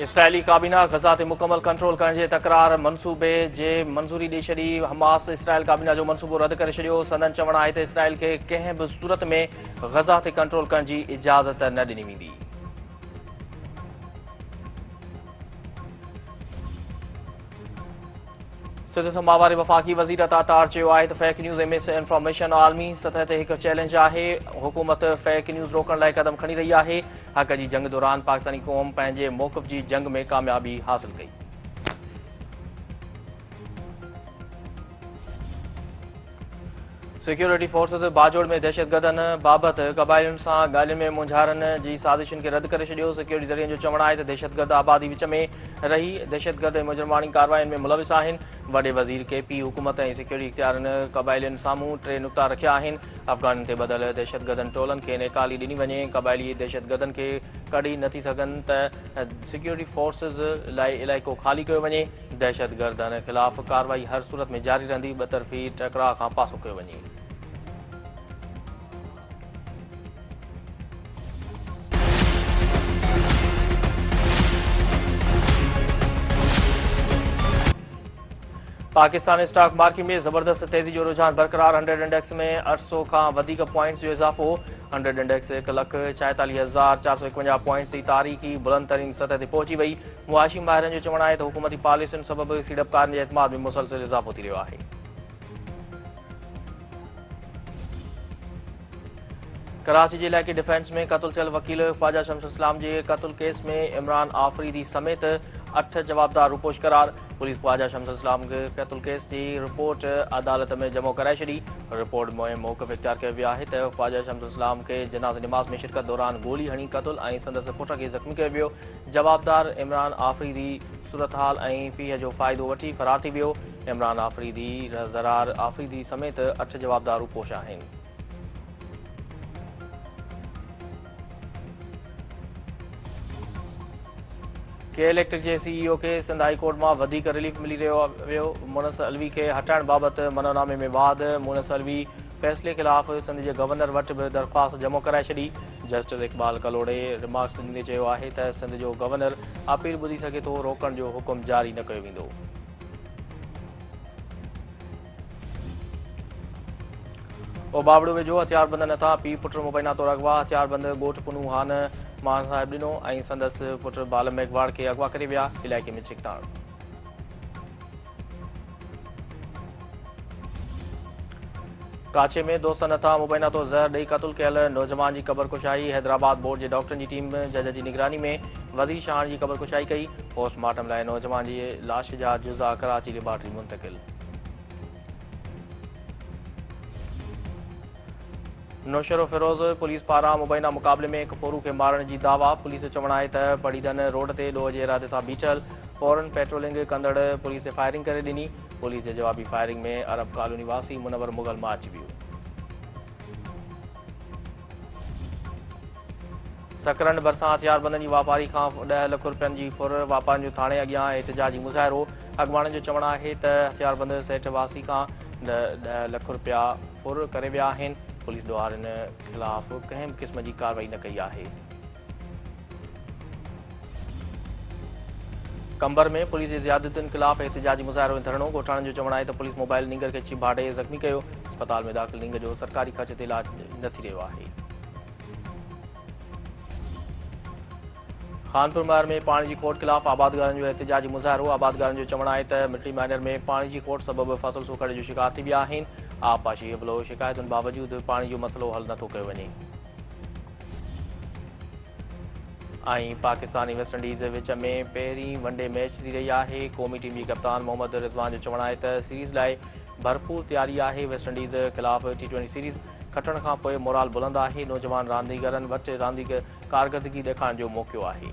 Israeli काबीना गज़ा ते मुकम्मल कंट्रोल करण जे तकरार मंसूबे जे मंज़ूरी ॾेई छॾी। हमास इसराइल काबीना जो मंसूबो रद्द करे छॾियो। संदन चवणु आहे त इसराइल खे कंहिं बि सूरत में गज़ा ते कंट्रोल करण जी इजाज़त न ॾिनी वेंदी। सिंध समां वारे वफ़ाक़ी वज़ीर अता तार चयो आहे त फेक न्यूज़ ऐं मिस इंफॉर्मेशन आलमी सतह ते हिकु चैलेंज आहे। हुकूमत फेक न्यूज़ रोकण लाइ क़दम खणी रही आहे। हक़ जी जंग दौरान पाकिस्तानी क़ौम पंहिंजे मौक़िफ़ जी जंग में कामयाबी हासिल कई। सिक्योरिटी फोर्सेस बाजोड़ में दहशतगर्दनि बाबति क़बाइलियुनि सां ॻाल्हियुनि में मुंझारनि जी साज़िशुनि खे रद्द करे छॾियो। सिक्योरिटी ज़रियनि जो चवणु आहे त दहशतगर्द आबादी विच में रही दहशतगर्द ऐं मुजरमानी कार्रवाइयुनि में मुलविस आहिनि। वॾे वज़ीर KP हुकूमत ऐं सिक्योरिटी इख़्तियारनि क़बाइलियुनि साम्हूं 3 नुक़्ता रखिया आहिनि। अफ़गाननि ते ॿधल दहशतगर्दनि टोलनि खे नेकाली ॾिनी वञे। क़बाइली दहशतगर्दनि खे कढी नथी सघनि त सिक्योरिटी फोर्सेस लाइ इलाइक़ो ख़ाली कयो वञे। दहशतगर्दनि ख़िलाफ़ कार्रवाई हर सूरत में जारी रहंदी। ॿतरफ़ी टकराउ खां पासो कयो वञे। पाकिस्तान स्टॉक मार्केट में ज़बरदस्त तेज़ी जो रुझान बरक़रार। 100 इंडेक्स में 800 खां वधीक पॉइंट्स जो इज़ाफ़ो। 100 इंडेक्स 1,46,451 पॉइंट्स जी तारीख़ी बुलंद तरीन सतह ते पहुची वई। मुआशी माहिरनि जो चवणु आहे त हुकूमती पॉलिसियुनि सबबि सीड़पकारनि जे एतमाद में मुसलसिल इज़ाफ़ो थी रहियो आहे। कराची जे इलाइक़ी डिफेंस में क़त्ल थियल वकील ख्वाजा शम्स इस्लाम जे क़त्ल केस में इमरान आफ़रीदी समेत 8 जवाबदार रुपोश करार। पुलिस ख्वाजा शम्स इस्लाम के क़त्ल केस जी रिपोर्ट अदालत में जमो कराए छॾी। रिपोर्ट में मौक़िफ़ इख़्तियार कयो वियो आहे त ख्वाजा शम्स इस्लाम के जनाज़े निमाज़ में शिरकत दौरान गोली हणी क़त्ल ऐं संदसि पुट खे ज़ख़्मी कयो वियो। जवाबदार इमरान आफ़रीदी सूरतहाल ऐं पीउ जो फ़ाइदो वठी फ़रार थी वियो। इमरान आफ़रीदी ज़रार आफ़रीदी समेत 8 जवाबदार रुपोश आहिनि। के इलेक्ट्रिक जे CEO खे सिंध हाई कोर्ट मां वधीक रिलीफ मिली रहियो वियो। मुनस अलवी खे हटाइण बाबति मनोनामे में वाद। मुनस अलवी फ़ैसिले ख़िलाफ़ सिंध जे गवर्नर वटि बि दरख़्वास्त जमो कराए छॾी। जस्टिस इक़बाल कलोड़े रिमार्क्स ॾींदे चयो आहे त सिंध जो गवर्नर अपील ॿुधी सघे थो, रोकण जो हुकुम जारी न कयो वेंदो। ओबावड़ो वेझो हथियारबंद नथा। पीउ पुट मुबैना तौरु अगवा। हथियारबंद ॻोठ पुनू हान मान साहिब ॾिनो ऐं संदसि पुट बालम मेघवाड़ खे अगवा करे विया। इलाइक़े में छिकताण। काचे में दोस्त नथा मुबैना तो ज़हर ॾेई क़त्ल कयल नौजवान जी क़ब्रकुशाई। हैदराबाद बोर्ड जे डॉक्टरनि जी टीम जज जी निगरानी में वज़ीर शाहन जी क़ब्रकुशाई कई। पोस्टमार्टम लाइ नौजवान जी लाश जा जुज़ा कराची लेबॉर्ट्री मुंतक़िल। नौशरो फिरोज़ पुलिस पारां मुबैना मुक़ाबले में हिकु फोरू खे मारण जी दावा। पुलिस जो चवणु आहे त पढ़ीदन रोड ते ॾोह जे इरादे सां बीठल फौरन पेट्रोलिंग कंदड़ पुलिस ते फायरिंग करे ॾिनी। पुलिस जे जवाबी फायरिंग में अरब कॉलोनी वासी मुनवर मुगल मां अची वियो। सकरन भरिसां हथियारबंदनि जी वापारी खां 10 लख रुपयनि जी फुर। वापारियुनि जो थाणे अॻियां एहतिजाजी मुज़ाहिरो। अॻवाणनि जो चवणु आहे त हथियारबंद सेठ वासी खां 10 लख रुपया फुर करे विया आहिनि। पुलिस ॾोहारियुनि ख़िलाफ़ कंहिं बि क़िस्म जी कार्रवाई न कई आहे। कंबर में पुलिस जी ज़ियादतियुनि ख़िलाफ़ एहतिजाजी मुज़ाहिरो ऐं धरणो। ॻोठाणनि जो चवणु आहे त पुलिस मोबाइल नींगर खे छिभाड़े ज़ख़्मी कयो। अस्पताल में दाख़िल नींगर जो सरकारी ख़र्च ते इलाज न थी रहियो आहे। खानपुर महर में पाणी जी खोट ख़िलाफ़ आबादगारनि जो एहतिजाजी मुज़ाहिरो। आबादगारनि जो चवणु आहे त मिट्टी माइनर में पाणी जी खोट सबबि फसल सूखड़ जो शिकार थी विया आहिनि। आबपाशी अमलो शिकायतुनि बावजूदि पाणी जो मसइलो हल नथो कयो वञे। ऐं पाकिस्तान ऐं वेस्टइंडीज़ विच में पहिरीं वनडे मैच थी रही आहे। क़ौमी टीम जी कप्तान मोहम्मद रिज़वान जो चवणु आहे त सीरीज़ लाइ भरपूर तयारी आहे। वेस्टइंडीज़ ख़िलाफ़ T20 सीरीज़ खटण खां पोइ मोराल बुलंद आहे। नौजवान रांदीगरनि वटि रांदीगर कारकर्दगी ॾेखारण जो मौक़ो आहे।